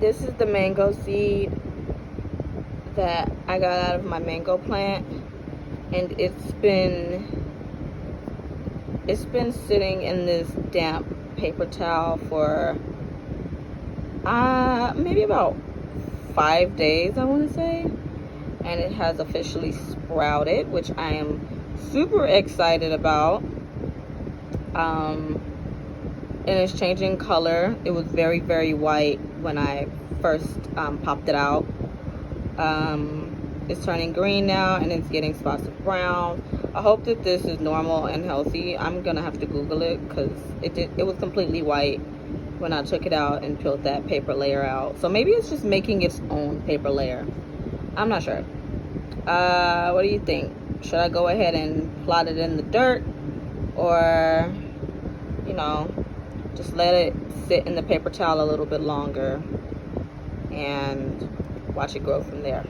This is the mango seed that I got out of my mango plant, and it's been sitting in this damp paper towel for maybe about 5 days, I want to say, and it has officially sprouted, which I am super excited about. And it's changing color. It was very, very white when I first popped it out. It's turning green now, and it's getting spots of brown. I hope that this is normal and healthy. I'm gonna have to Google it, because it was completely white when I took it out and peeled that paper layer out. So maybe it's just making its own paper layer. I'm not sure. What do you think? Should I go ahead and plot it in the dirt, or just let it sit in the paper towel a little bit longer and watch it grow from there?